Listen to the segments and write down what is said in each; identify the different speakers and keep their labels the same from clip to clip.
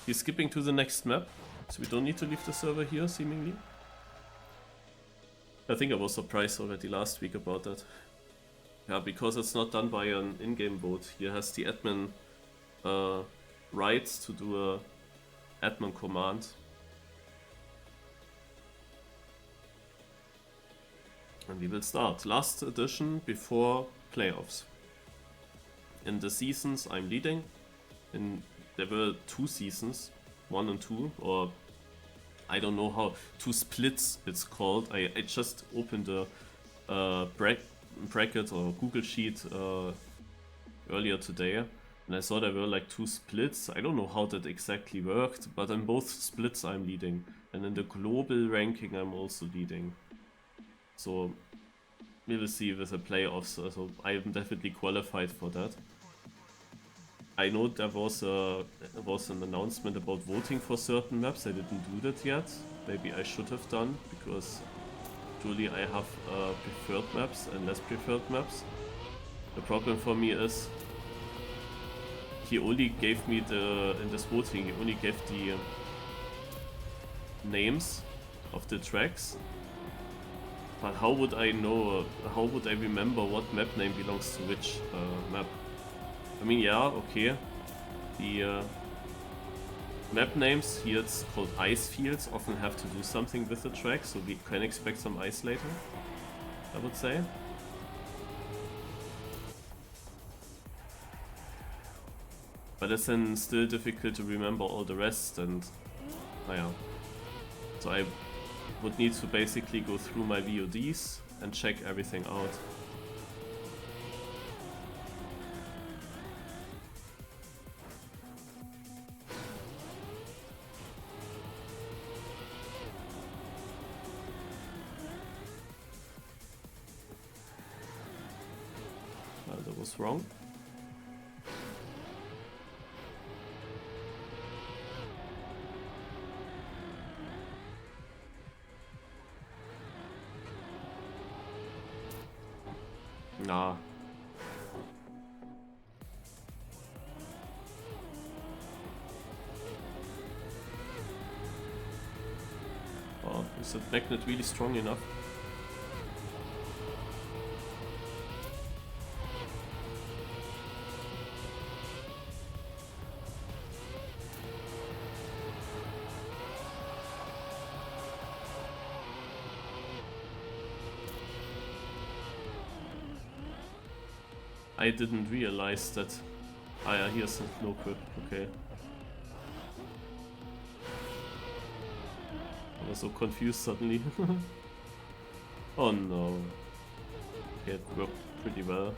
Speaker 1: He's skipping to the next map, so we don't need to leave the server here, seemingly. I think I was surprised already last week about that. Yeah, because it's not done by an in-game vote. He has the admin rights to do a admin command. And we will start. Last edition before playoffs. In the seasons I'm leading. There were 2 seasons, 1 and 2, or I don't know how, 2 splits it's called. I just opened a bracket or Google Sheet earlier today, and I saw there were like 2 splits. I don't know how that exactly worked, but in both splits I'm leading, and in the global ranking I'm also leading. So we will see with the playoffs. So I am definitely qualified for that. I know there was an announcement about voting for certain maps. I didn't do that yet. Maybe I should have done, because truly I have preferred maps and less preferred maps. The problem for me is he only gave me in this voting, he only gave the names of the tracks. But how would I know, how would I remember what map name belongs to which map? I mean, yeah, okay. The map names here, it's called ice fields, often have to do something with the track, so we can expect some ice later, I would say. But it's then still difficult to remember all the rest, and yeah. So I would need to basically go through my VODs and check everything out. Well, that was wrong. Nah. Oh, is that magnet really strong enough? I didn't realize that. Ah yeah, here's a no grip, okay. I was so confused suddenly. Oh no. Okay, it worked pretty well.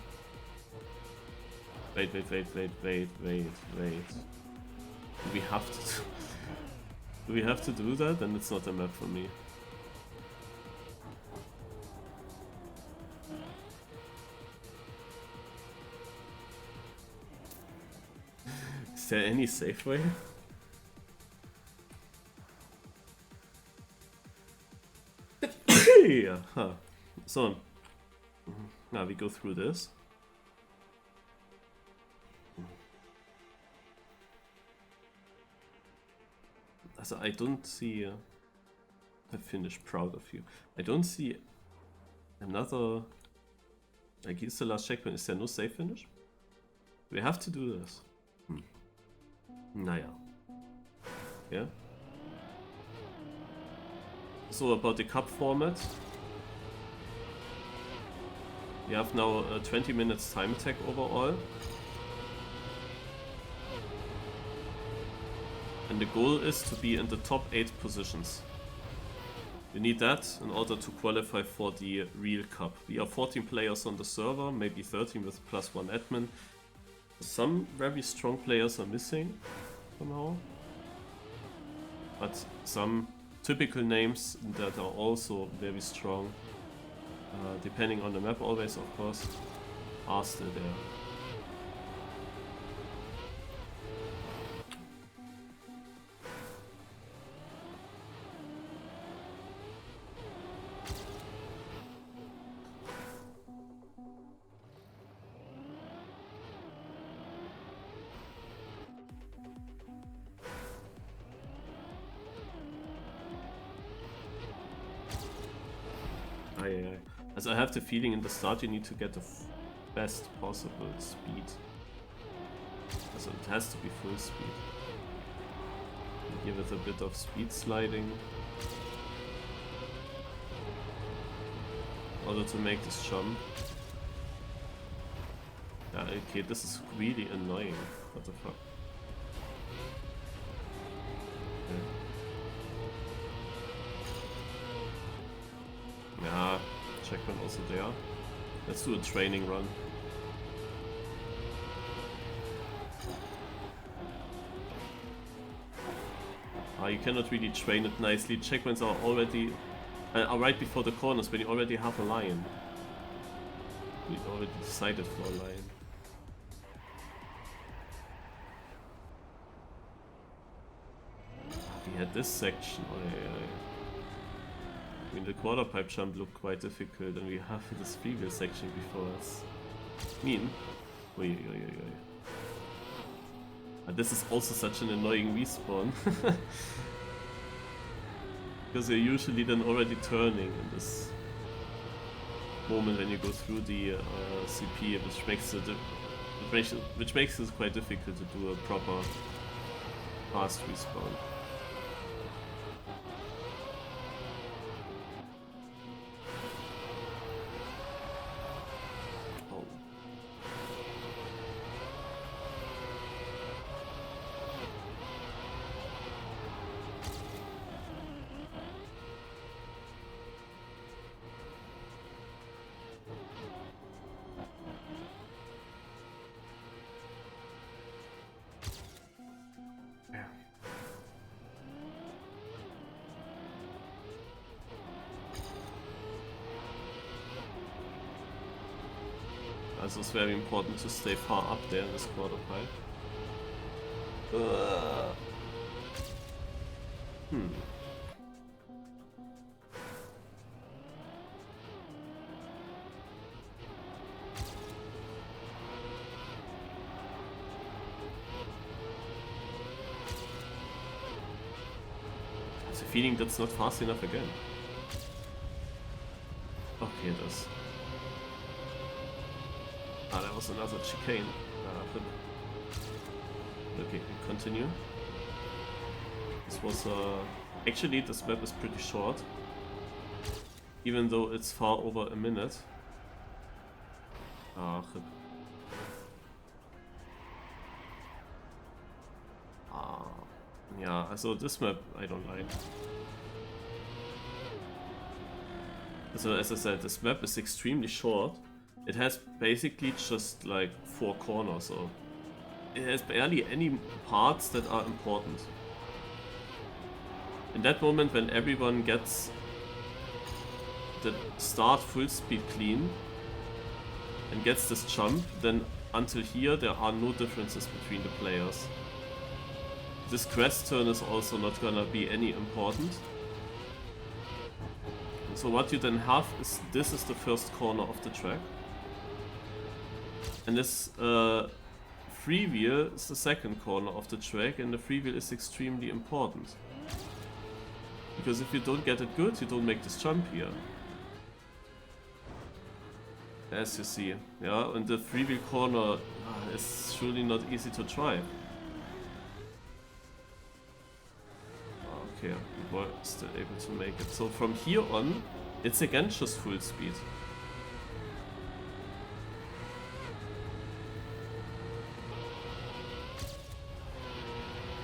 Speaker 1: Wait. Do we have to do we have to do that? Then it's not a map for me. Is there any safe way? Yeah, huh. So, now we go through this. Also, I don't see. I finished proud of you. I don't see another. Like, here's the last checkpoint. Is there no safe finish? We have to do this. Naja. Yeah. So about the cup format. We have now 20 minutes time attack overall. And the goal is to be in the top 8 positions. We need that in order to qualify for the real cup. We are 14 players on the server, maybe 13 with +1 admin. Some very strong players are missing somehow. But some typical names that are also very strong, depending on the map always, of course, are still there. As I have the feeling in the start you need to get the best possible speed. So it has to be full speed. Give it a bit of speed sliding. In order to make this jump. Yeah, okay, this is really annoying. What the fuck? Okay. Yeah, checkpoint also there. Let's do a training run. You cannot really train it nicely. Checkpoints are already are right before the corners when you already have a line. We already decided for a line. We had this section. I mean, the quarter pipe jump looked quite difficult, and we have this freewheel section before us. Mean. This is also such an annoying respawn. Because you're usually then already turning in this moment when you go through the CP, which makes it quite difficult to do a proper fast respawn. Also it's very important to stay far up there in this quarter pipe. I have a feeling that's not fast enough again. Okay, it is. Ah, that was another chicane. Okay, we continue. This was actually this map is pretty short, even though it's far over a minute. Yeah, so this map I don't like. So as I said, this map is extremely short. It has basically just like 4 corners, so it has barely any parts that are important. In that moment when everyone gets the start full speed clean and gets this jump, then until here there are no differences between the players. This crest turn is also not gonna be any important. So what you then have is, this is the first corner of the track. And this freewheel is the second corner of the track, and the freewheel is extremely important. Because if you don't get it good, you don't make this jump here. As you see, yeah, and the freewheel corner is surely not easy to drive. Okay, we were still able to make it. So from here on, it's again just full speed.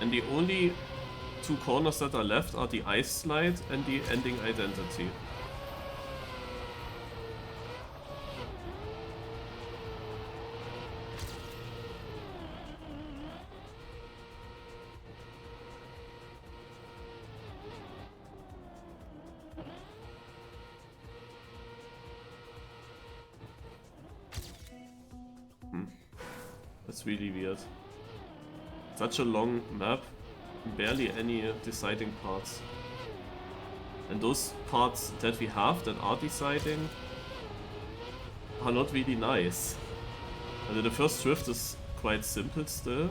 Speaker 1: And the only 2 corners that are left are the ice slide and the ending identity. That's really weird. Such a long map, barely any deciding parts. And those parts that we have that are deciding are not really nice. And the first drift is quite simple still.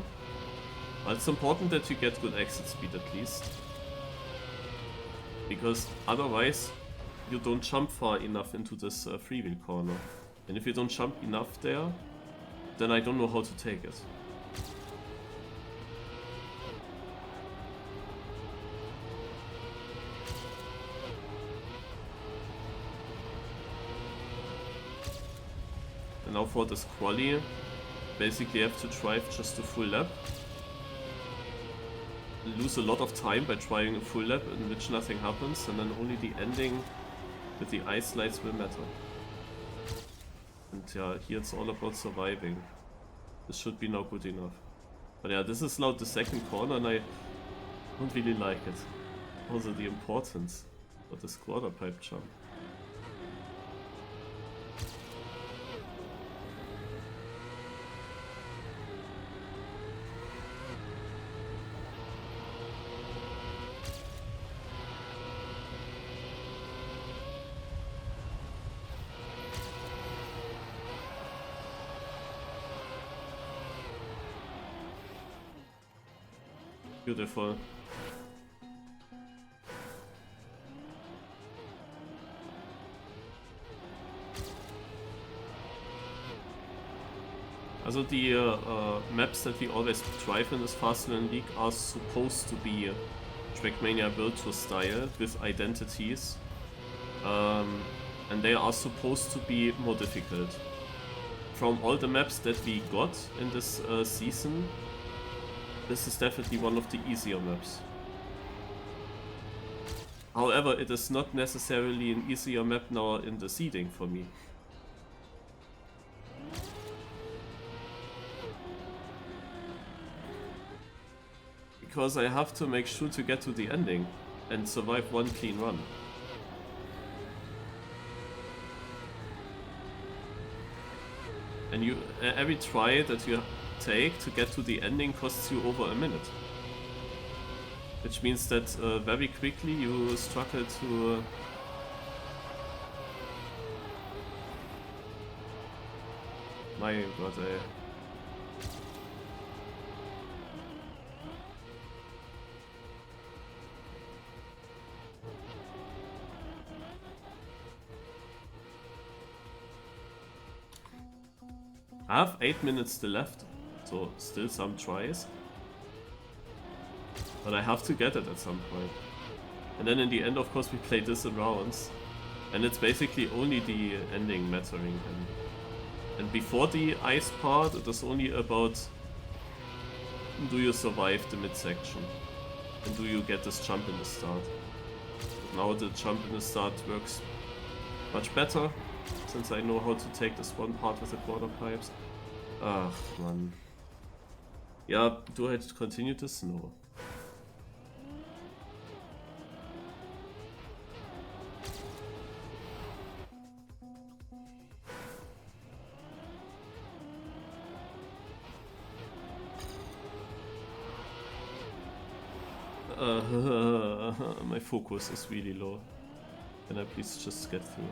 Speaker 1: But it's important that you get good exit speed at least. Because otherwise you don't jump far enough into this freewheel corner. And if you don't jump enough there, then I don't know how to take it. And now for this quali, basically you have to drive just a full lap. Lose a lot of time by trying a full lap in which nothing happens, and then only the ending with the ice slides will matter. And yeah, here it's all about surviving. This should be now good enough. But yeah, this is now the second corner and I don't really like it. Also the importance of this quarter pipe jump. Beautiful. Also the maps that we always drive in this FastLearnLeague are supposed to be Trackmania Virtual style with identities, and they are supposed to be more difficult. From all the maps that we got in this season, this is definitely one of the easier maps. However, it is not necessarily an easier map now in the seeding for me. Because I have to make sure to get to the ending and survive one clean run. And every try that you take to get to the ending costs you over a minute. Which means that very quickly you struggle to... My god, I have 8 minutes still left. So still some tries, but I have to get it at some point. And then in the end, of course, we play this in rounds, and it's basically only the ending mattering. And before the ice part, it is only about do you survive the midsection, and do you get this jump in the start. Now the jump in the start works much better, since I know how to take this one part with the quarter pipes. Ugh, man. Yeah, do I continue this? No. My focus is really low. Can I please just get through?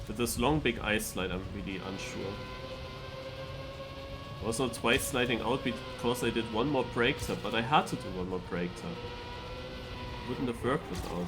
Speaker 1: With this long big ice slide, I'm really unsure. I was not twice sliding out because I did one more break tap, but I had to do one more break tap. It wouldn't have worked without.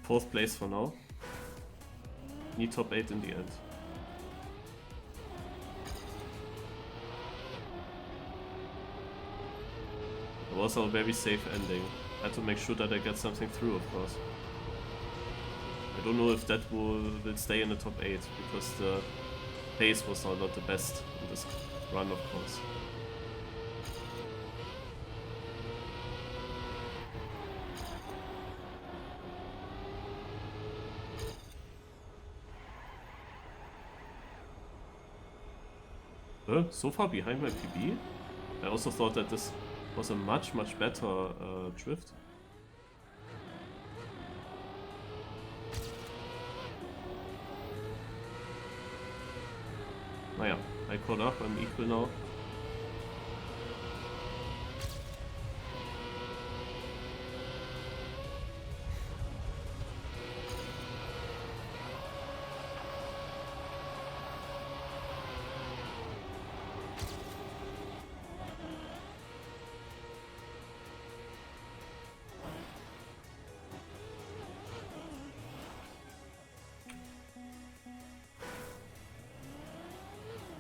Speaker 1: Fourth place for now. Need top 8 in the end. It was a very safe ending. Had to make sure that I get something through, of course. I don't know if that will stay in the top 8, because the pace was not the best in this run, of course. So far behind my PB? I also thought that this was a much better drift. Naja, I caught up, I'm equal now.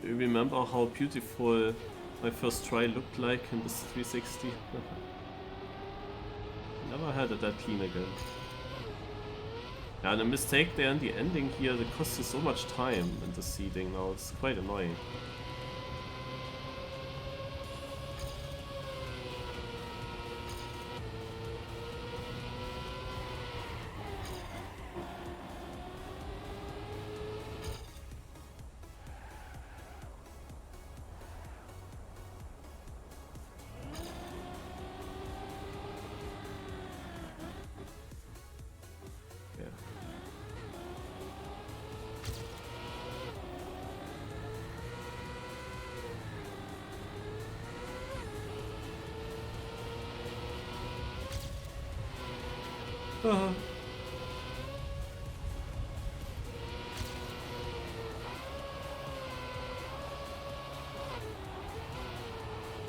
Speaker 1: Do you remember how beautiful my first try looked like in this 360? Never had it that clean again. Yeah, the mistake there in the ending here that costs you so much time in the seeding now, it's quite annoying.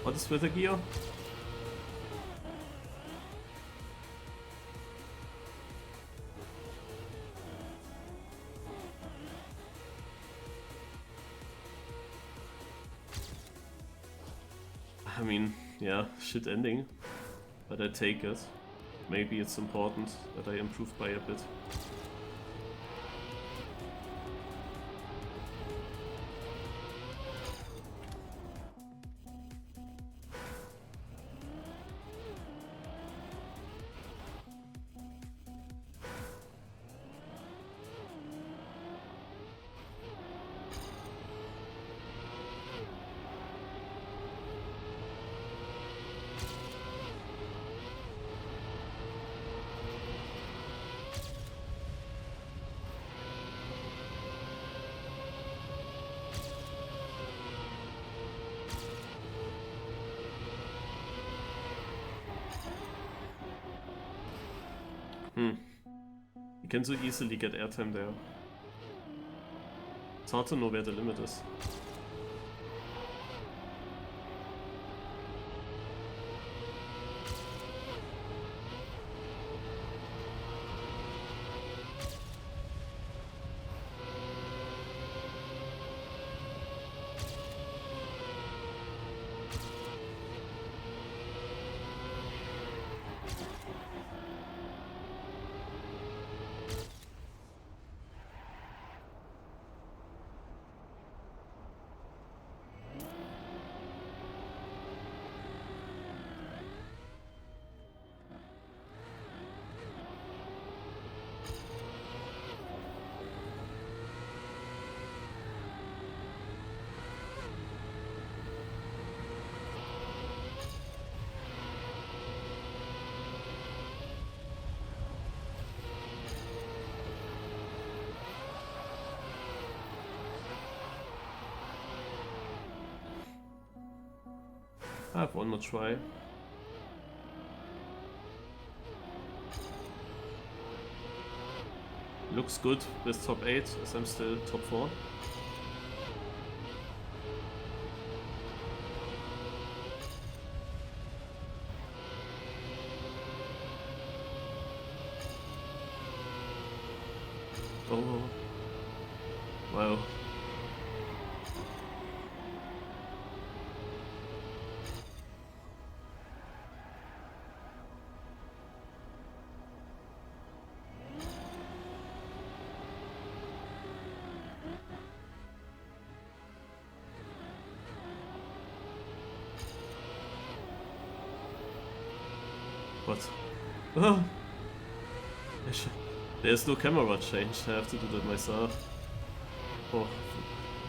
Speaker 1: What is with the gear? I mean, yeah, shit ending, but I take it. Maybe it's important that I improve by a bit. You can so easily get airtime there. It's hard to know where the limit is. I have one more try. Looks good with top 8 as I'm still top 4. Oh, wow. What? Oh. There's no camera change, I have to do that myself. Oh.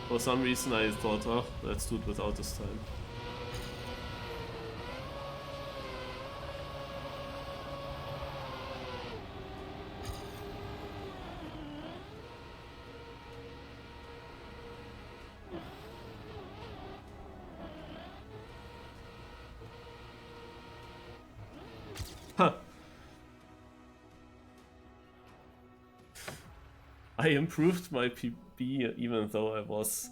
Speaker 1: For some reason I thought, oh, let's do it without this time. Huh. I improved my PB even though I was...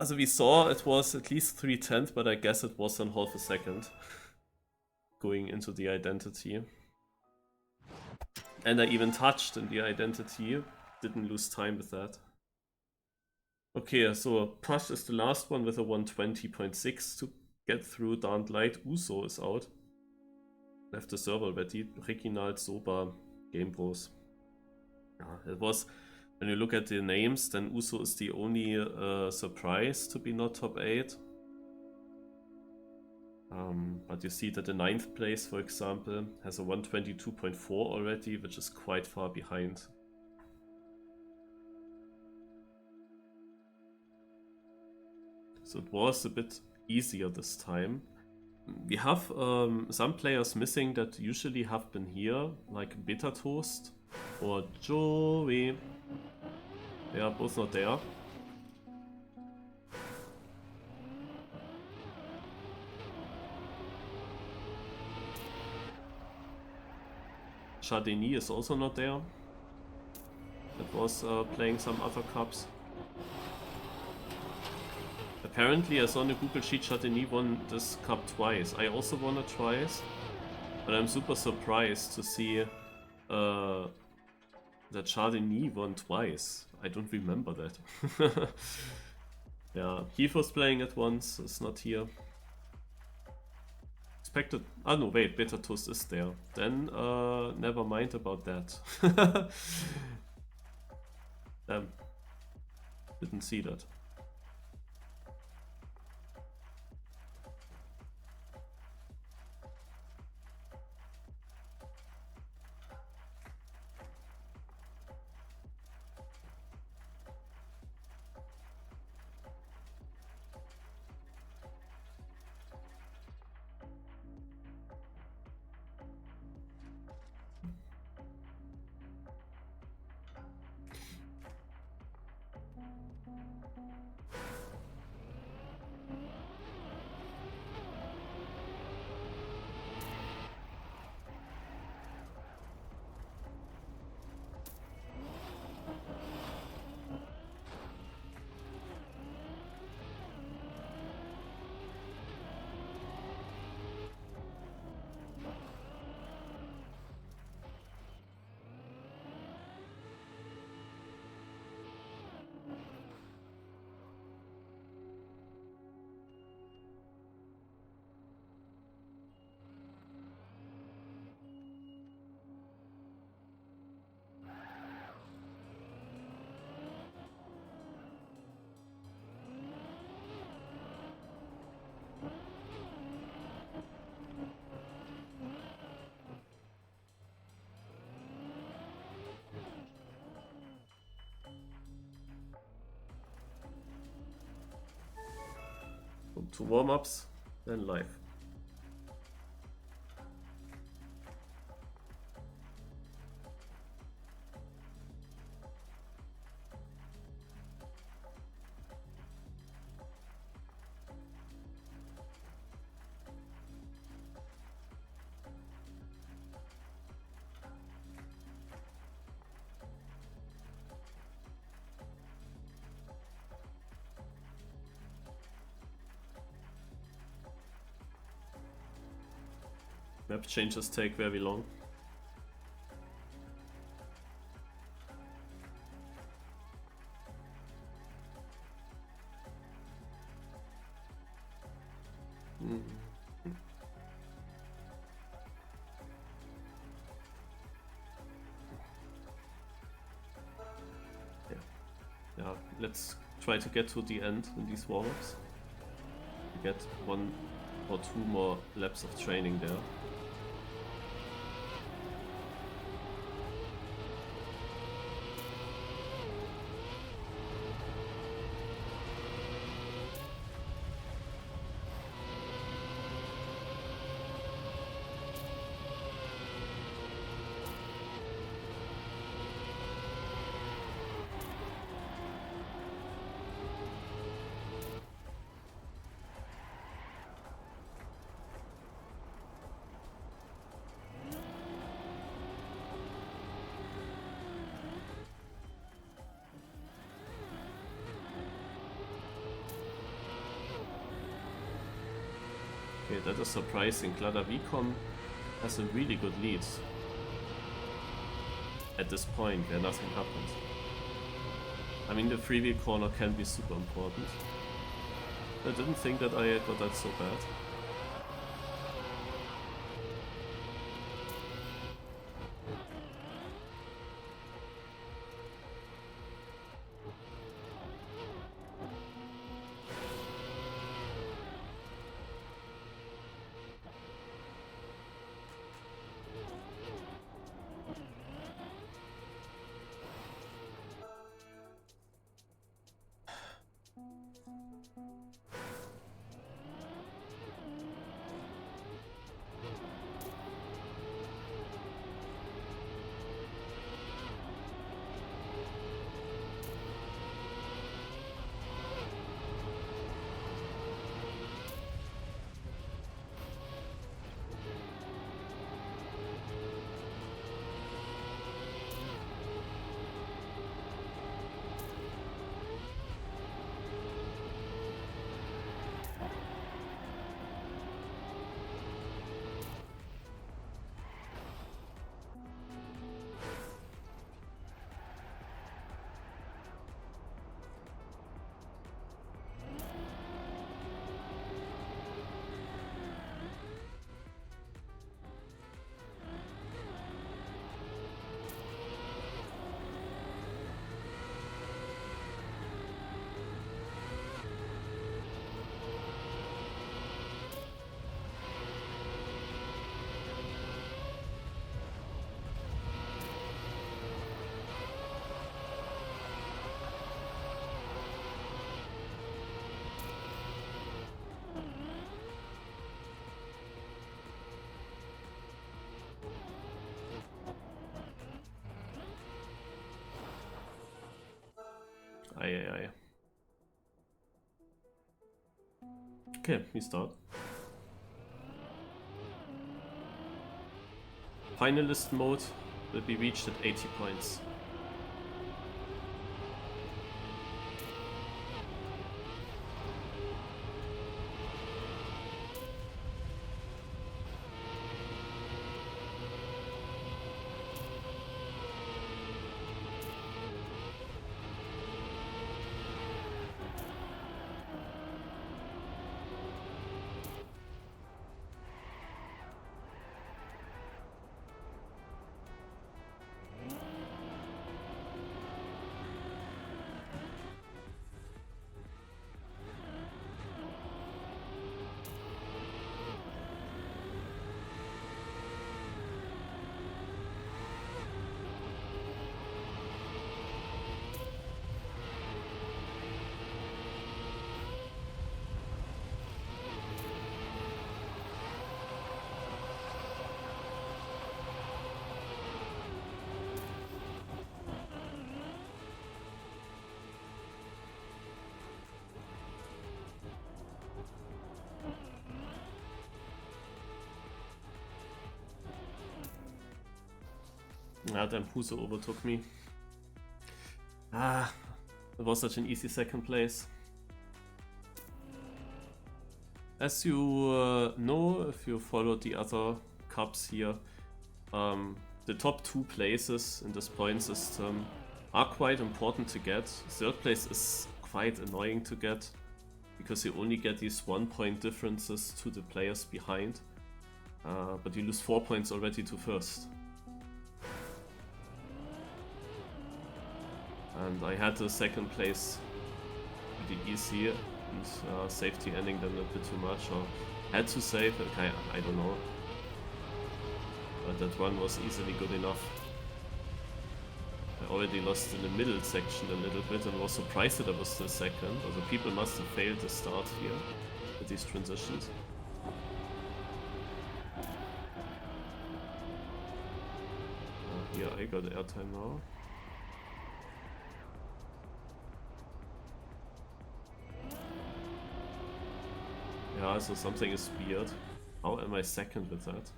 Speaker 1: As we saw, it was at least 3/10, but I guess it was in half a second. Going into the identity. And I even touched in the identity. Didn't lose time with that. Okay, so Push is the last one with a 120.6 to get through. Darned Light. Uso is out. Left the server already. Reginald, Soba, Game Bros. Yeah, it was... When you look at the names, then Uso is the only surprise to be not top 8. But you see that the 9th place, for example, has a 122.4 already, which is quite far behind. So it was a bit easier this time. We have some players missing that usually have been here, like Bitter Toast or Joey. They are both not there. Chardonnay is also not there. That was playing some other cups. Apparently I saw on the Google Sheet Chardonnay won this cup twice. I also won it twice. But I'm super surprised to see that Chardonnay won twice. I don't remember that. Yeah, Heath was playing it once, it's not here. Expected... Ah no, wait, Bitter Toast is there. Then, never mind about that. Didn't see that. To warm-ups, then live. Map changes take very long. Yeah, let's try to get to the end in these warm-ups. Get 1 or 2 more laps of training there. Okay, that is surprising. Vicom has a really good lead at this point where nothing happened. I mean, the freewheel corner can be super important. I didn't think that I got that so bad. Aye. Okay, we start. Finalist mode will be reached at 80 points. Then Puso overtook me. It was such an easy second place. As you know, if you followed the other cups here, the top 2 places in this point system are quite important to get. Third place is quite annoying to get, because you only get these 1-point differences to the players behind, but you lose 4 points already to first. And I had the second place pretty easy, and safety ending then a bit too much, or had to save, okay, I don't know. But that one was easily good enough. I already lost in the middle section a little bit and was surprised that I was still second. Also people must have failed the start here with these transitions. Here I got airtime now. Yeah, so something is weird. How am I second with that?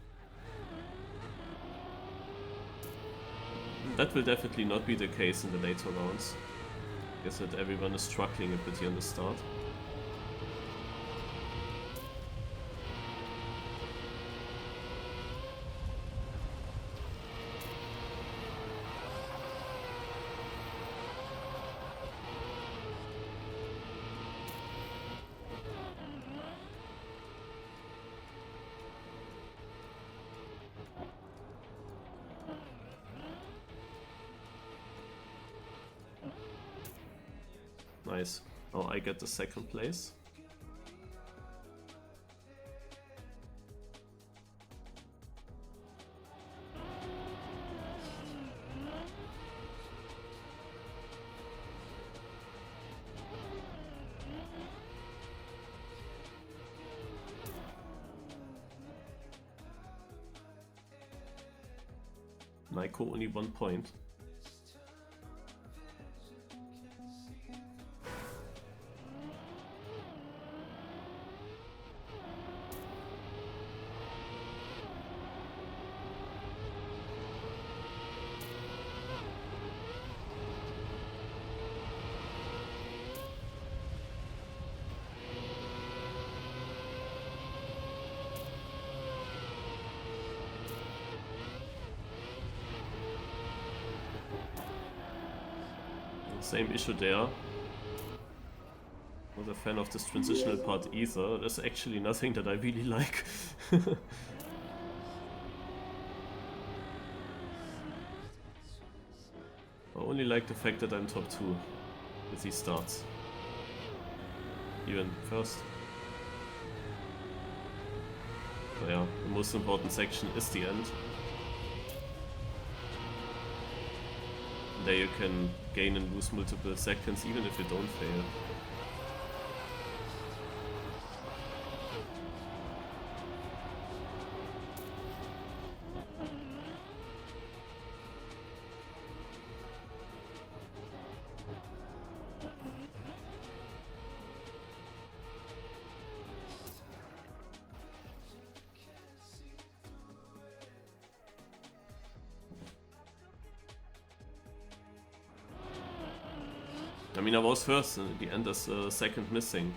Speaker 1: That will definitely not be the case in the later rounds. I guess that everyone is struggling a bit here in the start. Nice. Now I get the second place. Naiko only 1 point. Same issue there. Not a fan of this transitional part either. There's actually nothing that I really like. I only like the fact that I'm top 2 with these starts. Even first. But yeah, the most important section is the end. There you can gain and lose multiple seconds even if you don't fail. I mean, I was first, and at the end there's a second missing.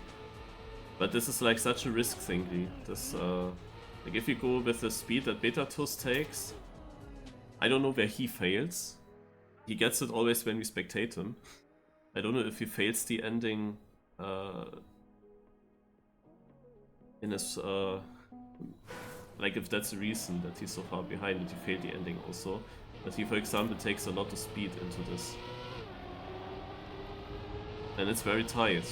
Speaker 1: But this is like such a risk thingy. This, like if you go with the speed that Betatus takes, I don't know where he fails. He gets it always when we spectate him. I don't know if he fails the ending in his, like if that's the reason that he's so far behind, that he failed the ending also. But he, for example, takes a lot of speed into this. And it's very tight.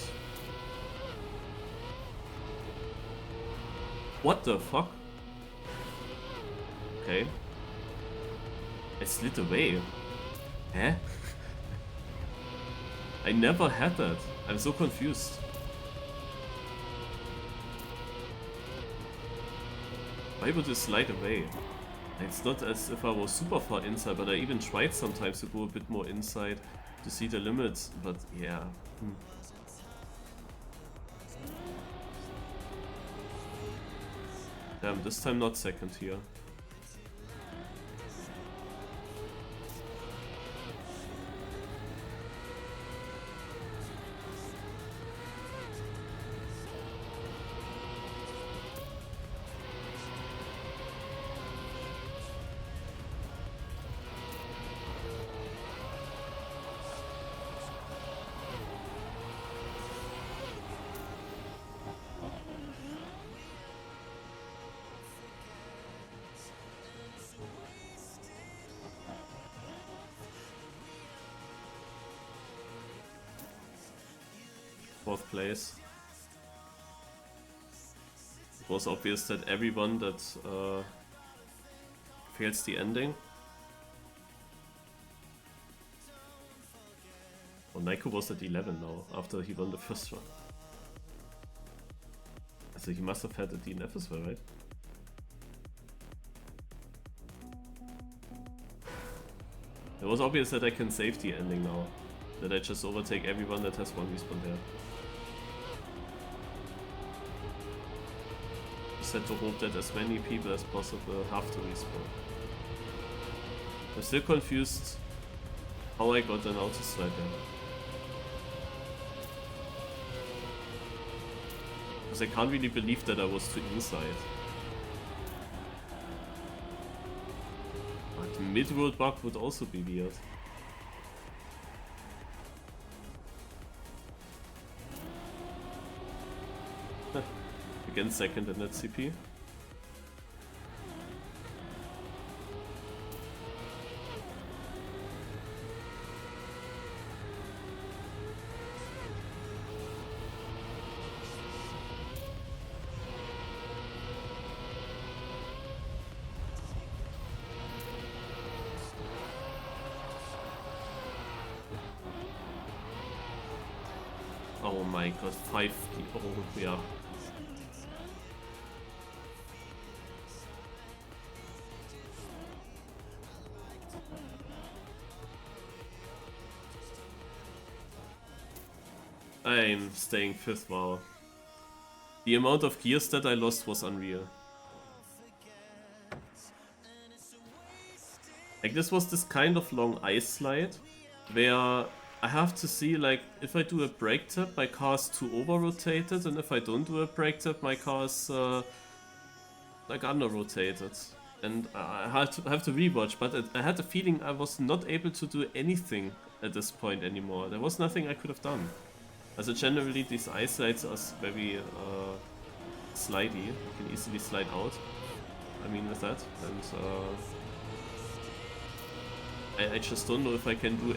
Speaker 1: What the fuck? Okay. I slid away. Huh? I never had that. I'm so confused. Why would it slide away? It's not as if I was super far inside, but I even tried sometimes to go a bit more inside to see the limits, but yeah. Damn, this time not second here. Fourth place. It was obvious that everyone that fails the ending. Oh, Naiko was at 11 now, after he won the first one. So he must have had a DNF as well, right? It was obvious that I can save the ending now. That I just overtake everyone that has one respawn there. Set to hope that as many people as possible have to respawn. I'm still confused how I got an auto slide there. Because I can't really believe that I was too inside. But the mid-world bug would also be weird. Again, second in that CP. Oh my god, 5 people, yeah. I'm staying 5th, wow. The amount of gears that I lost was unreal. Like, this was this kind of long ice slide, where I have to see, like, if I do a brake tap, my car's too over-rotated, and if I don't do a brake tap, my car's, like, under-rotated. And I have to rewatch, but I had the feeling I was not able to do anything at this point anymore. There was nothing I could have done. Also generally, these ice slides are very slidey. You can easily slide out. I mean, with that, and I just don't know if I can do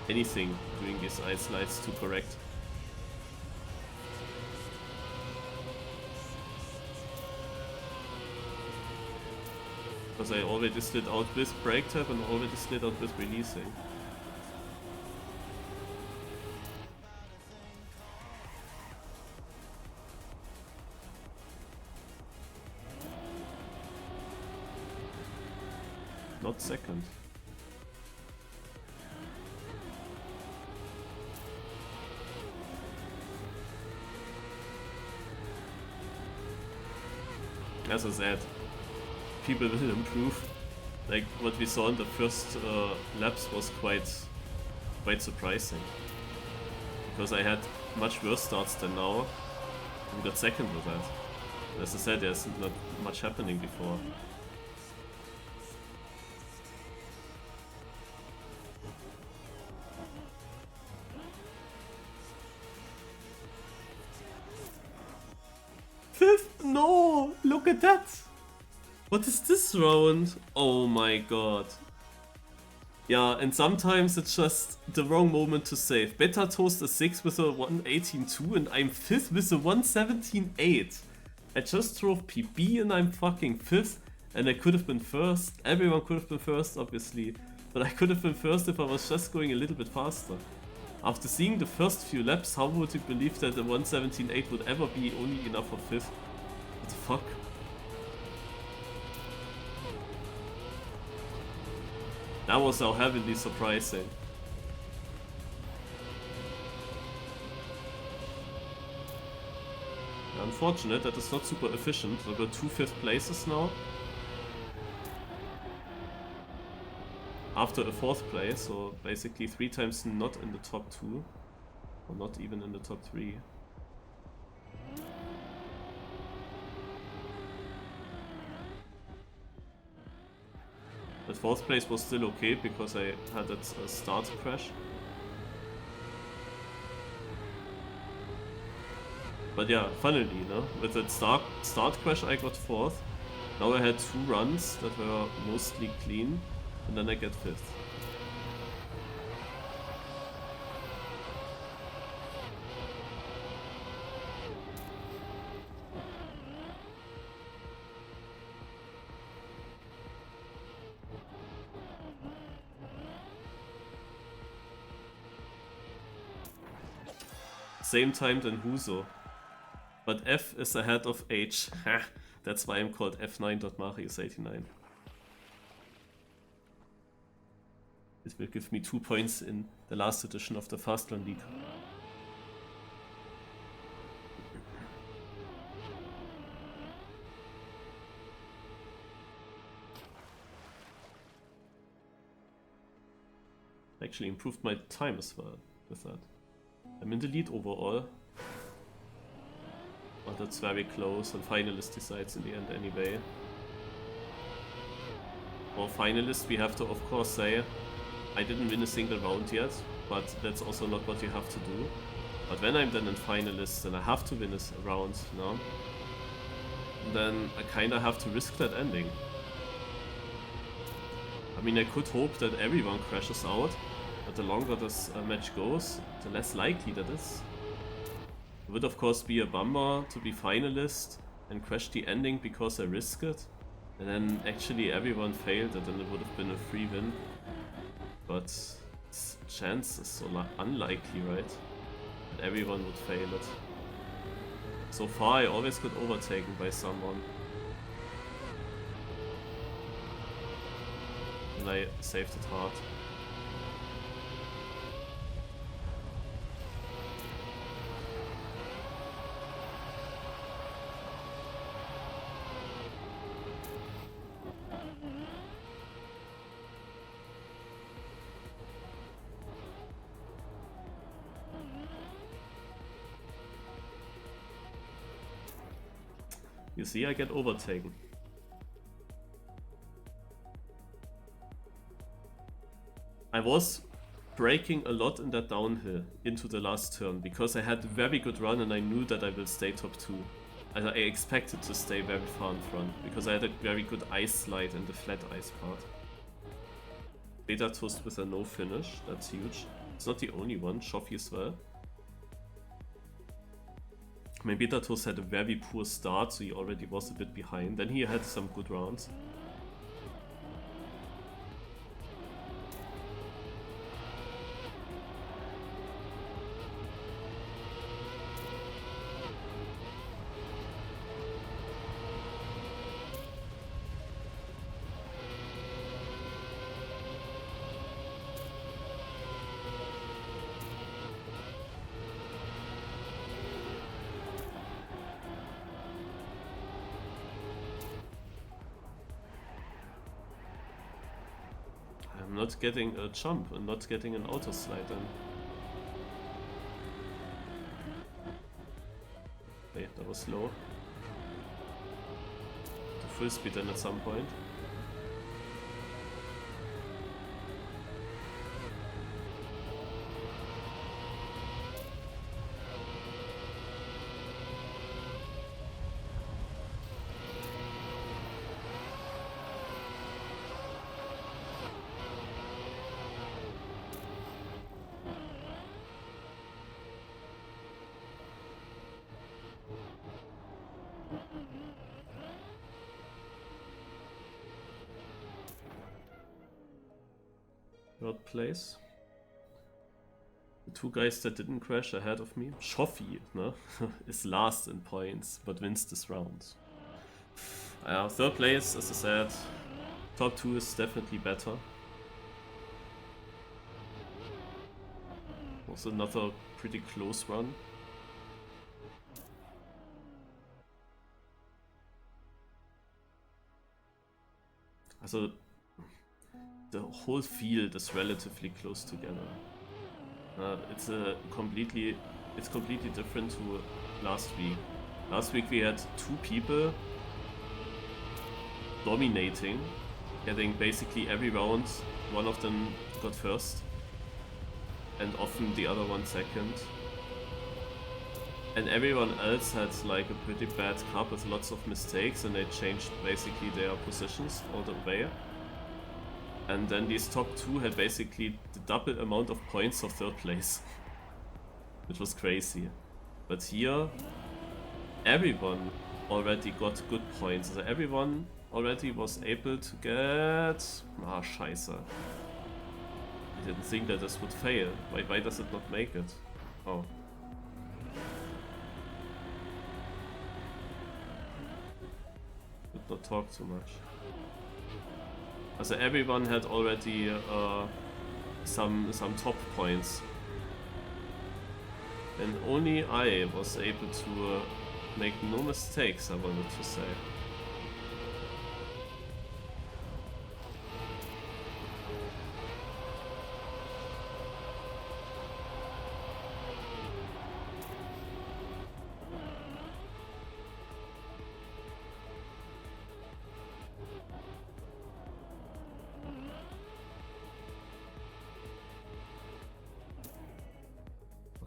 Speaker 1: anything doing these ice slides to correct. Because I already slid out with brake tap and already slid out with releasing. Not second. As I said, people will improve. Like what we saw in the first laps was quite surprising. Because I had much worse starts than now. We got second with that. As I said, there's not much happening before. Fifth? No! Look at that! What is this round? Oh my god. Yeah, and sometimes it's just the wrong moment to save. Beta Toast is 6 with a 118.2 and I'm 5th with a 117.8. I just drove PB and I'm fucking 5th and I could have been 1st. Everyone could have been 1st, obviously. But I could have been 1st if I was just going a little bit faster. After seeing the first few laps, how would you believe that a 117.8 would ever be only enough for 5th? What the fuck? That was so heavily surprising. Unfortunate that it's not super efficient. We got 2 5th places now. After a 4th place, so basically 3 times not in the top 2. Or not even in the top 3. The 4th place was still okay because I had that start crash. But yeah, finally, with that start crash I got 4th. Now I had 2 runs that were mostly clean, and then I get 5th. Same time than Huso. But F is ahead of H. That's why I'm called F9.Marius89. It will give me 2 points in the last edition of the FastLearnLeague. Actually improved my time as well with that. I'm in the lead overall. But that's very close and Finalist decides in the end anyway. For Finalist we have to of course say I didn't win a single round yet, but that's also not what you have to do. But when I'm then in Finalist and I have to win a round, then I kinda have to risk that ending. I mean, I could hope that everyone crashes out, but the longer this match goes, the less likely that is. It would of course be a bummer to be Finalist and crash the ending because I risk it. And then actually everyone failed it and it would have been a free win. But chance is so unlikely, right? That everyone would fail it. So far I always got overtaken by someone. And I saved it hard. You see, I get overtaken. I was braking a lot in that downhill into the last turn because I had a very good run and I knew that I will stay top 2. I expected to stay very far in front because I had a very good ice slide in the flat ice part. Beta Toast with a no finish, that's huge. It's not the only one, Shoffy as well. My Beta Toast had a very poor start, so he already was a bit behind. Then he had some good rounds. I'm not getting a jump and not getting an auto slide in. Okay, that was slow. To full speed then at some point. Third place. The two guys that didn't crash ahead of me. Shoffy, no? is last in points, but wins this round. Third place, as I said. Top 2 is definitely better. Also another pretty close run. Also, the whole field is relatively close together. It's completely different to last week. Last week we had 2 people dominating, getting basically every round. One of them got first, and often the other one second. And everyone else had like a pretty bad car with lots of mistakes, and they changed basically their positions all the way. And then these top 2 had basically the double amount of points of third place, which was crazy. But here, everyone already got good points. So everyone already was able to get... scheiße. I didn't think that this would fail. Why does it not make it? Oh. Did not talk too much. So everyone had already some top points, and only I was able to make no mistakes, I wanted to say.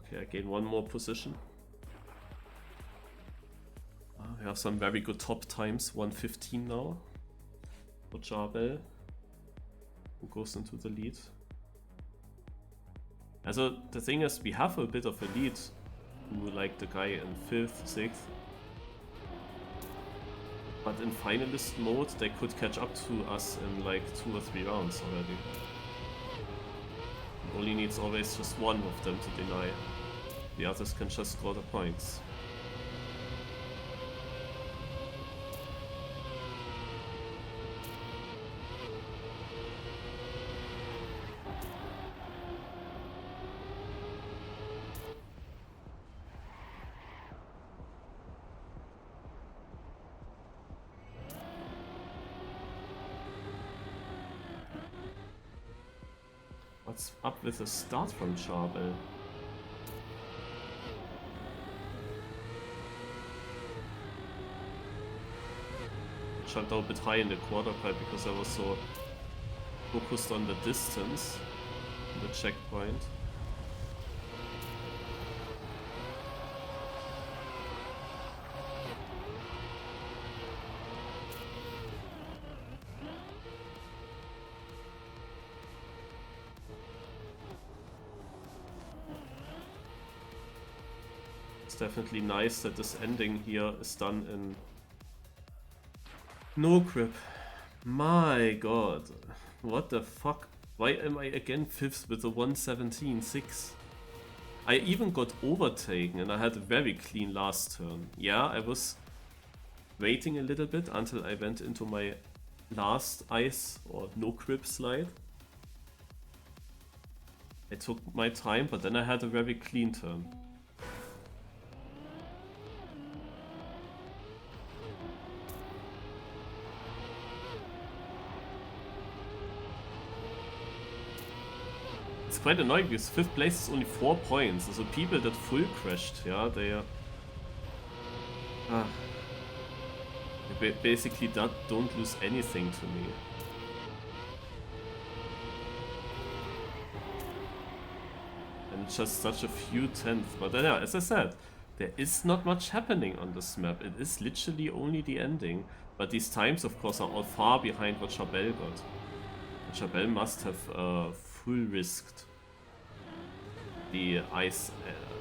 Speaker 1: Okay, I gain one more position. We have some very good top times, 1:15 now for Jabel, who goes into the lead. Also, the thing is, we have a bit of a lead, who like the guy in 5th, 6th. But in Finalist mode, they could catch up to us in like 2 or 3 rounds already. Only needs always just one of them to deny. The others can just score the points. What's up with the start from Charbel? Jumped out a bit high in the quarter pipe because I was so focused on the distance, the checkpoint. Definitely nice that this ending here is done in no grip. My god, what the fuck? Why am I again 5th with a 117.6? I even got overtaken and I had a very clean last turn. Yeah, I was waiting a little bit until I went into my last ice or no grip slide. I took my time, but then I had a very clean turn. It's quite annoying because 5th place is only 4 points. So people that full crashed, yeah, they basically don't lose anything to me. And just such a few tenths. But yeah, as I said, there is not much happening on this map. It is literally only the ending. But these times, of course, are all far behind what Charbel got. And Charbel must have full risked the ice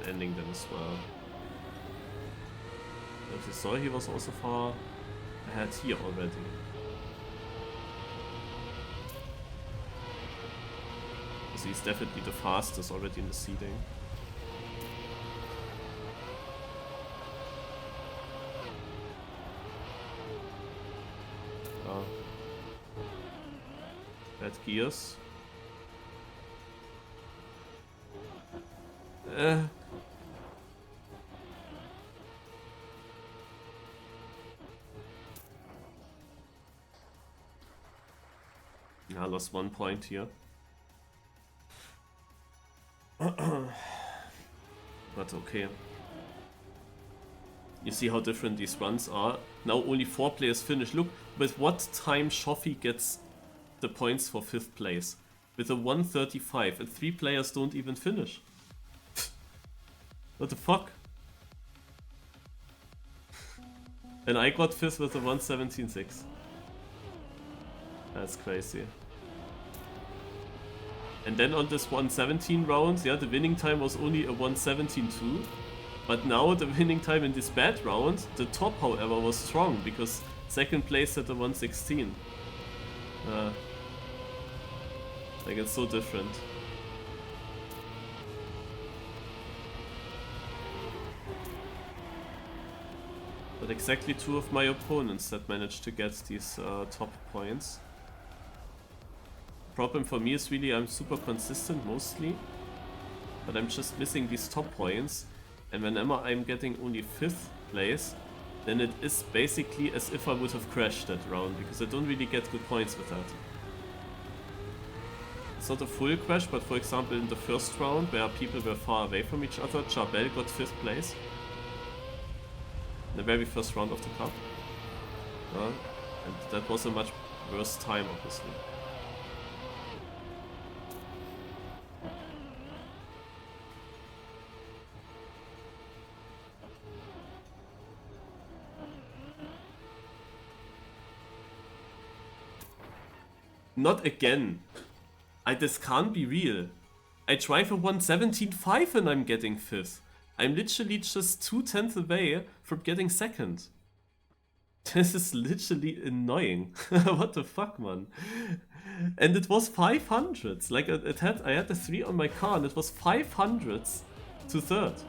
Speaker 1: ending then as well. As you saw, he was also far ahead here already. So he's definitely the fastest already in the seeding. Bad gears. I lost 1 point here. But okay. You see how different these runs are. Now only 4 players finish. Look, with what time Shoffy gets the points for 5th place. With a 1:35 and 3 players don't even finish. What the fuck? And I got 5th with a 1:17.6. That's crazy. And then on this 1:17 round, yeah, the winning time was only a 1:17.2. But now the winning time in this bad round, the top however was strong because 2nd place at the 1:16. Like it's so different. But exactly 2 of my opponents that managed to get these top points. Problem for me is really I'm super consistent mostly, but I'm just missing these top points, and whenever I'm getting only 5th place, then it is basically as if I would have crashed that round, because I don't really get good points with that. It's not a full crash, but for example in the first round, where people were far away from each other, Charbel got 5th place. In the very first round of the cup. And that was a much worse time, obviously. Not again. This can't be real. I drive a 1:17.5 and I'm getting 5th. I'm literally just 2/10 away from getting 2nd. This is literally annoying. What the fuck, man? And it was 500s. Like I had the 3 on my car and it was 500s to 3rd.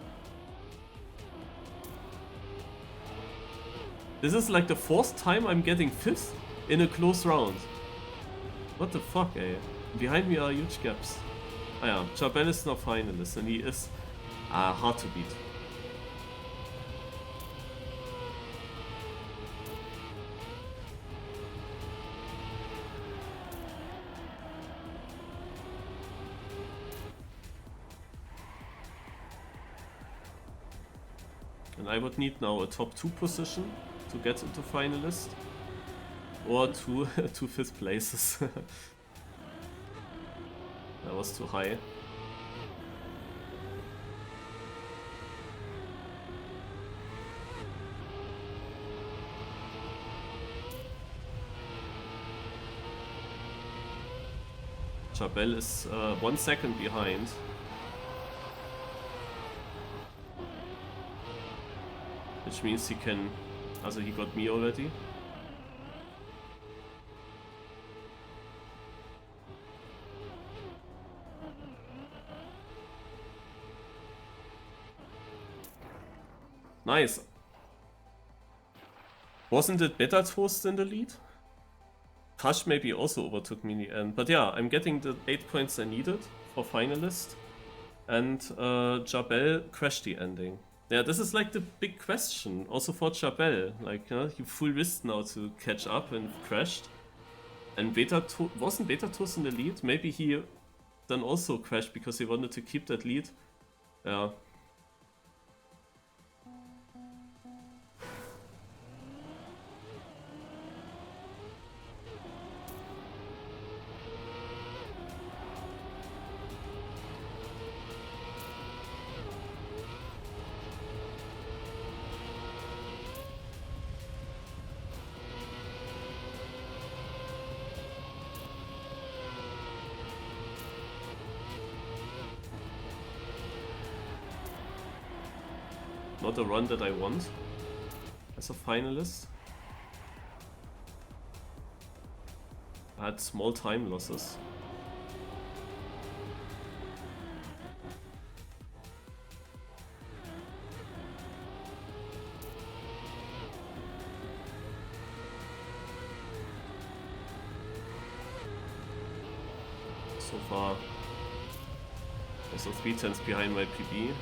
Speaker 1: This is like the 4th time I'm getting 5th in a close round. What the fuck, eh? Behind me are huge gaps. Ah yeah, Jabel is not finalist and he is hard to beat. And I would need now a top 2 position to get into finalist. Or two 5th places. That was too high. Jabel is 1 second behind. Which means he can... Also he got me already. Nice. Wasn't it better toast in the lead? Kash maybe also overtook me in the end. But yeah, I'm getting the 8 points I needed for finalist. And Jabel crashed the ending. Yeah, this is like the big question. Also for Jabel. Like, he full risked now to catch up and crashed. And wasn't Beta Toast in the lead? Maybe he then also crashed because he wanted to keep that lead. Yeah. Not a run that I want as a finalist. I had small time losses. So far, also 3/10 behind my PB.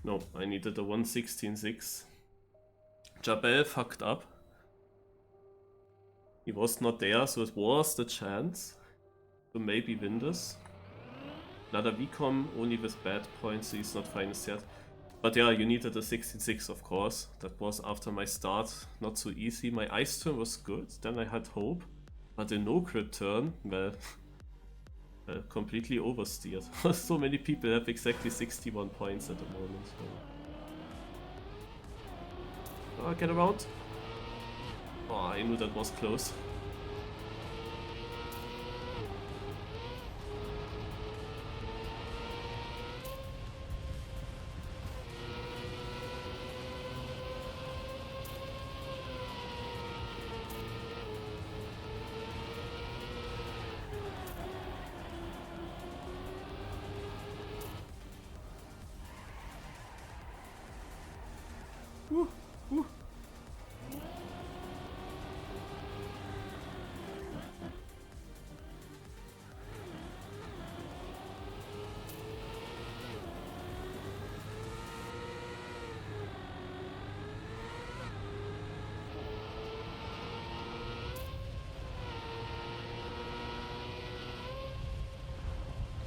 Speaker 1: No, I needed a 1:16.6. Jabel fucked up. He was not there, so it was the chance to maybe win this. Another VCOM only with bad points, so he's not finest yet. But yeah, you needed a 16.6 of course. That was after my start, not so easy. My ice turn was good, then I had hope. But the no crit turn, well, completely oversteered. So many people have exactly 61 points at the moment. So. Get around. Oh, I knew that was close.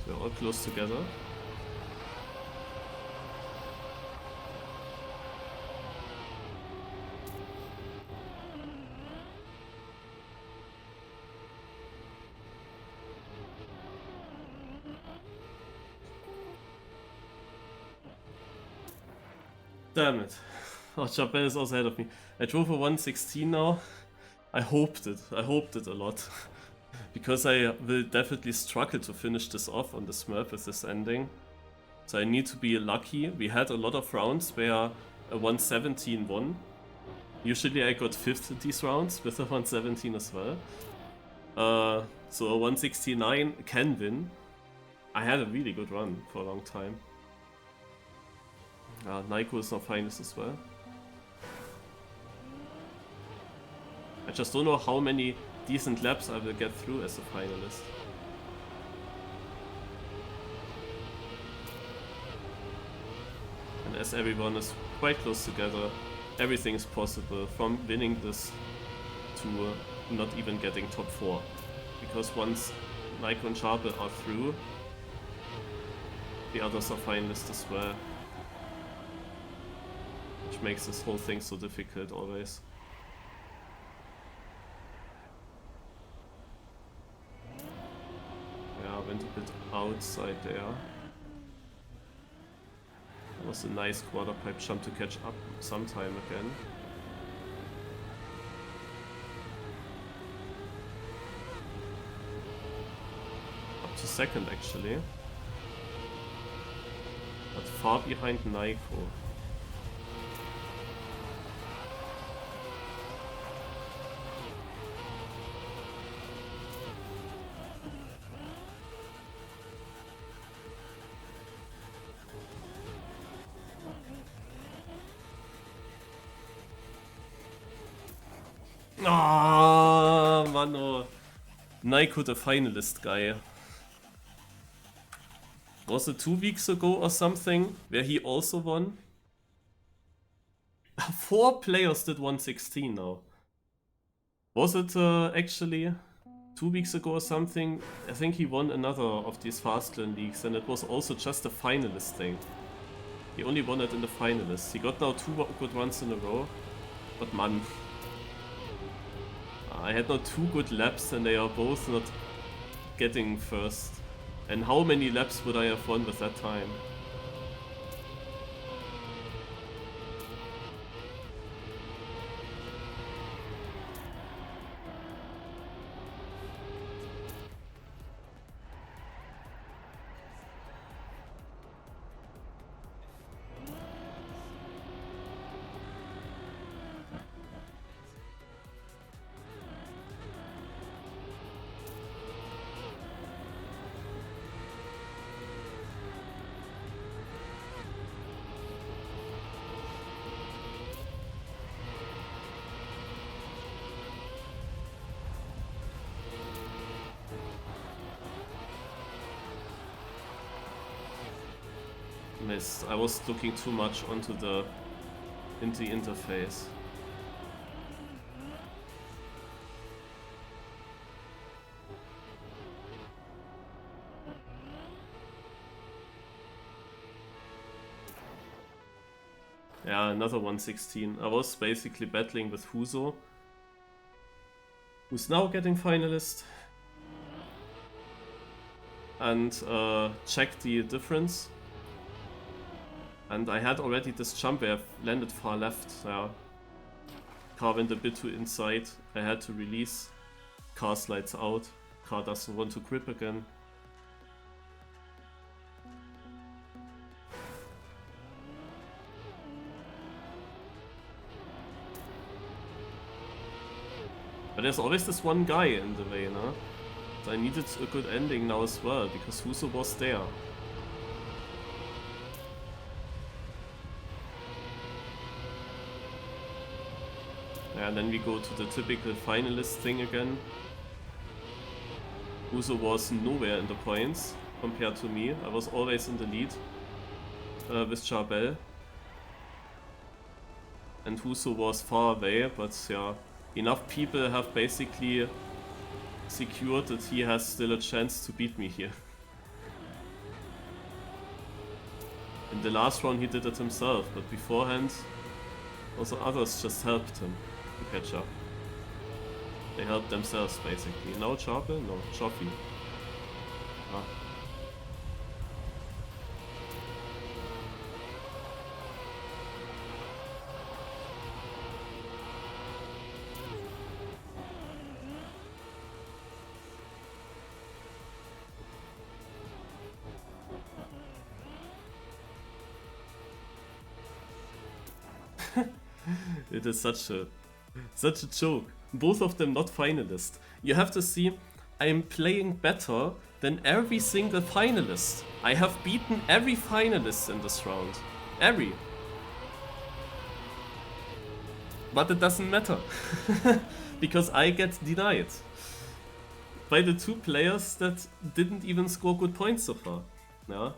Speaker 1: We're all close together. Damn it. Oh, Jabel is also ahead of me. I drove a 1:16 now. I hoped it a lot. Because I will definitely struggle to finish this off on the Smurf with this ending. So I need to be lucky. We had a lot of rounds where a 117 won. Usually I got 5th in these rounds with a 117 as well. So a 169 can win. I had a really good run for a long time. Naiko is now finalist as well. I just don't know how many decent laps I will get through as a finalist. And as everyone is quite close together, everything is possible, from winning this to not even getting top 4. Because once Naiko and Sharple are through, the others are finalists as well. Which makes this whole thing so difficult always. Yeah, I went a bit outside there. That was a nice quarter pipe jump to catch up sometime again. Up to 2nd actually. But far behind Naiko. Ah, Mano. Naiko, the finalist guy. Was it 2 weeks ago or something where he also won? 4 players did 116 now. Was it actually 2 weeks ago or something? I think he won another of these FastLearnLeagues and it was also just a finalist thing. He only won it in the finalists. He got now 2 good runs in a row. But man, I had now 2 good laps and they are both not getting first. And how many laps would I have won with that time? Missed. I was looking too much into the interface. Yeah, another 116. I was basically battling with Huso, who's now getting finalist. And check the difference. And I had already this jump where I landed far left. Yeah. Car went a bit too inside. I had to release. Car slides out. Car doesn't want to grip again. But there's always this one guy in the way, no? So I needed a good ending now as well, because Huso was there. Yeah, and then we go to the typical finalist thing again. Huso was nowhere in the points compared to me. I was always in the lead with Charbel. And Huso was far away, but yeah, enough people have basically secured that he has still a chance to beat me here. In the last round he did it himself, but beforehand also others just helped him to catch up. They helped themselves basically. Now Charbel? No, Choffy. Ah. It is such a joke. Both of them not finalist. You have to see, I'm playing better than every single finalist. I have beaten every finalist in this round. Every. But it doesn't matter. Because I get denied. By the 2 players that didn't even score good points so far. Yeah.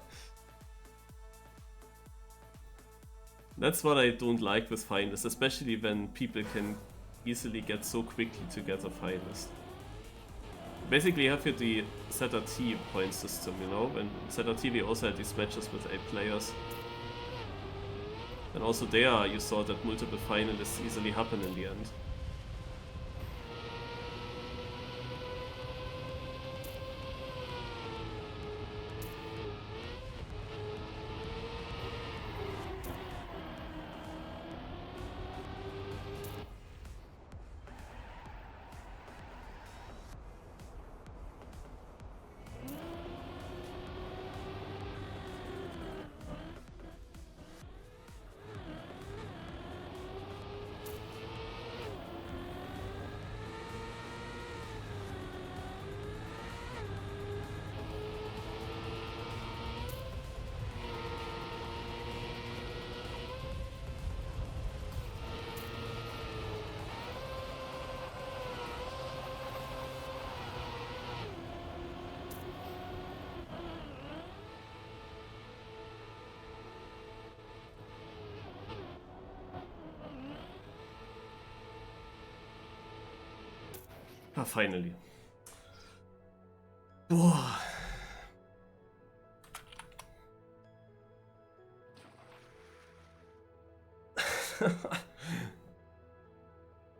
Speaker 1: That's what I don't like with finalists, especially when people can easily get so quickly together finalist. Basically you have here the ZRT point system, you know, and in ZRT we also had these matches with 8 players. And also there you saw that multiple finalists easily happen in the end. Ah, finally. Boah.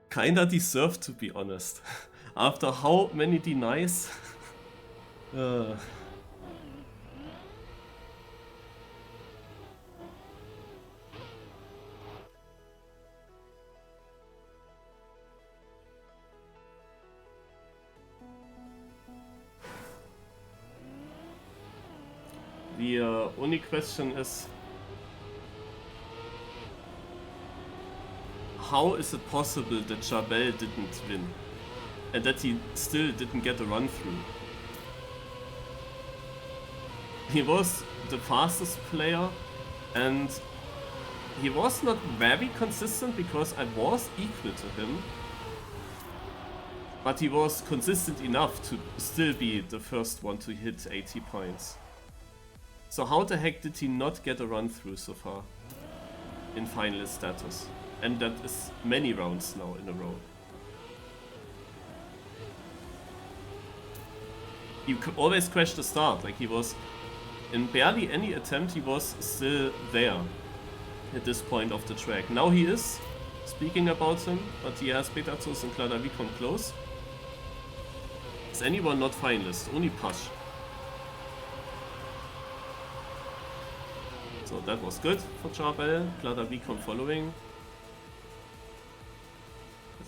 Speaker 1: Kinda deserved, to be honest. After how many denies? The only question is, how is it possible that Jabel didn't win? And that he still didn't get a run through? He was the fastest player and he was not very consistent because I was equal to him. But he was consistent enough to still be the first one to hit 80 points. So how the heck did he not get a run through so far in finalist status? And that is many rounds now in a row. He always crashed the start, like he was in barely any attempt, he was still there at this point of the track. Now he is, speaking about him, but he has Betatus and Cladavikon close. Is anyone not finalist? Only Pash. So that was good for Jabel. Cladavikon following.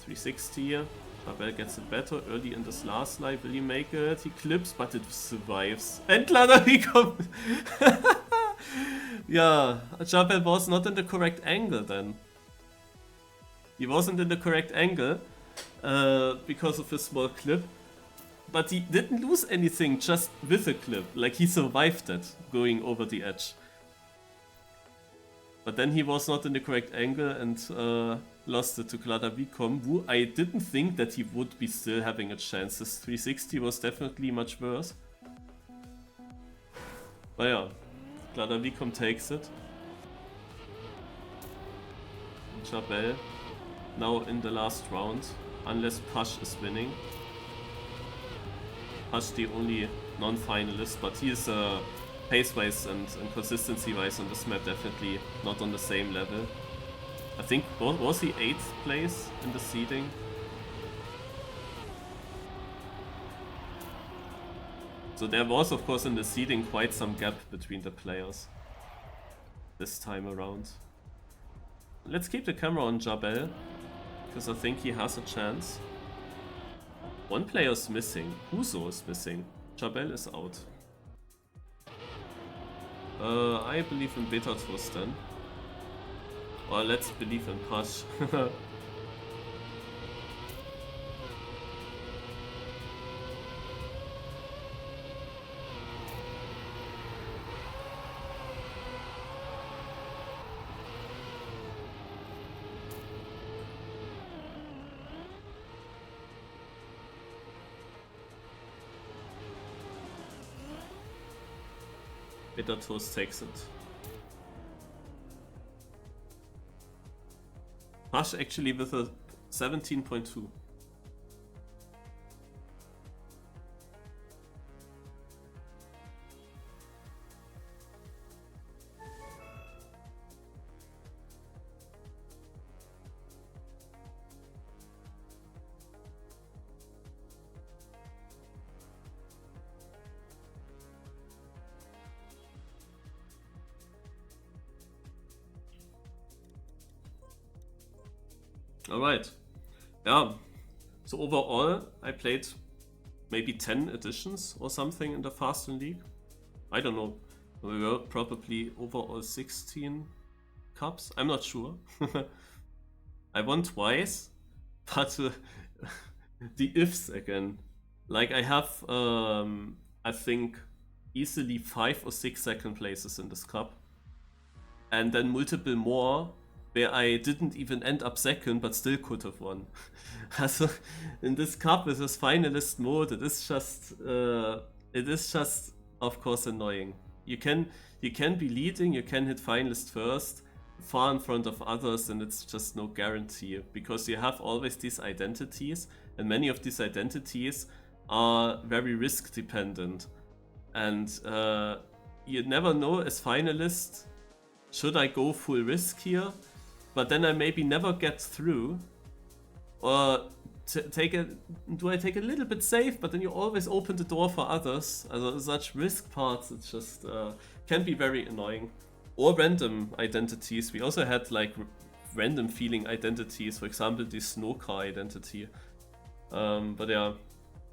Speaker 1: 360. Jabel gets it better early in this last life. Will he make it? He clips, but it survives. And Cladavikon! Yeah, Jabel was not in the correct angle then. He wasn't in the correct angle because of his small clip. But he didn't lose anything just with a clip. Like he survived it going over the edge. But then he was not in the correct angle and lost it to Cladavikon, who I didn't think that he would be still having a chance. His 360 was definitely much worse. But yeah, Cladavikon takes it. Jabel now in the last round, unless Pash is winning. Pash the only non-finalist, but he is pace-wise and consistency-wise on this map definitely not on the same level. I think, was he 8th place in the seeding? So there was of course in the seeding quite some gap between the players this time around. Let's keep the camera on Jabel, because I think he has a chance. One player is missing. Huso is missing. Jabel is out. I believe in Betatus then. Or let's believe in Push. Bitter Toast takes it. Push actually with a 17.2. Alright. Yeah. So overall, I played maybe 10 editions or something in the FastLearnLeague. I don't know. We were probably overall 16 cups. I'm not sure. I won twice, but the ifs again. Like I have, I think, easily 5 or 6 second places in this cup. And then multiple more where I didn't even end up second, but still could have won. Also, in this cup with this finalist mode, it is just, of course, annoying. You can be leading, you can hit finalist first, far in front of others, and it's just no guarantee because you have always these identities, and many of these identities are very risk dependent, and you never know as finalist, should I go full risk here? But then I maybe never get through, or do I take a little bit safe? But then you always open the door for others. Also such risk parts, it's just can be very annoying. Or random identities. We also had like random feeling identities. For example, the snow car identity. But yeah,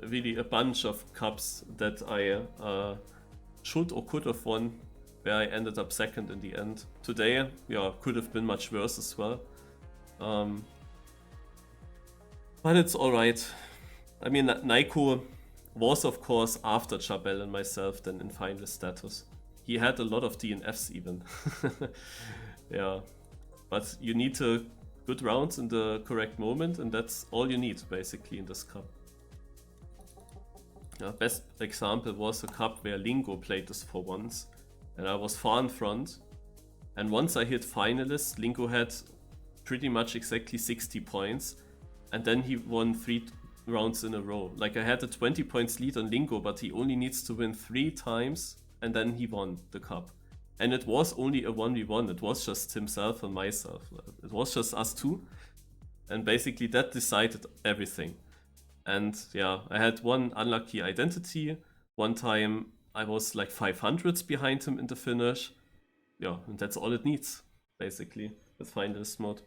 Speaker 1: really a bunch of cups that I should or could have won, where I ended up second in the end. Today, yeah, could have been much worse as well. But it's alright. I mean, Naiko was of course after Chabelle and myself then in finalist status. He had a lot of DNFs even. Yeah, but you need good rounds in the correct moment, and that's all you need basically in this cup. Best example was a cup where Lingo played this for once. And I was far in front, and once I hit finalist, Lingo had pretty much exactly 60 points, and then he won 3 rounds in a row. Like I had a 20 points lead on Lingo, but he only needs to win 3 times, and then he won the cup. And it was only a 1v1, it was just himself and myself. It was just us two, and basically that decided everything. And yeah, I had one unlucky identity. One time I was like 500s behind him in the finish. Yeah, and that's all it needs, basically, with finalist mode.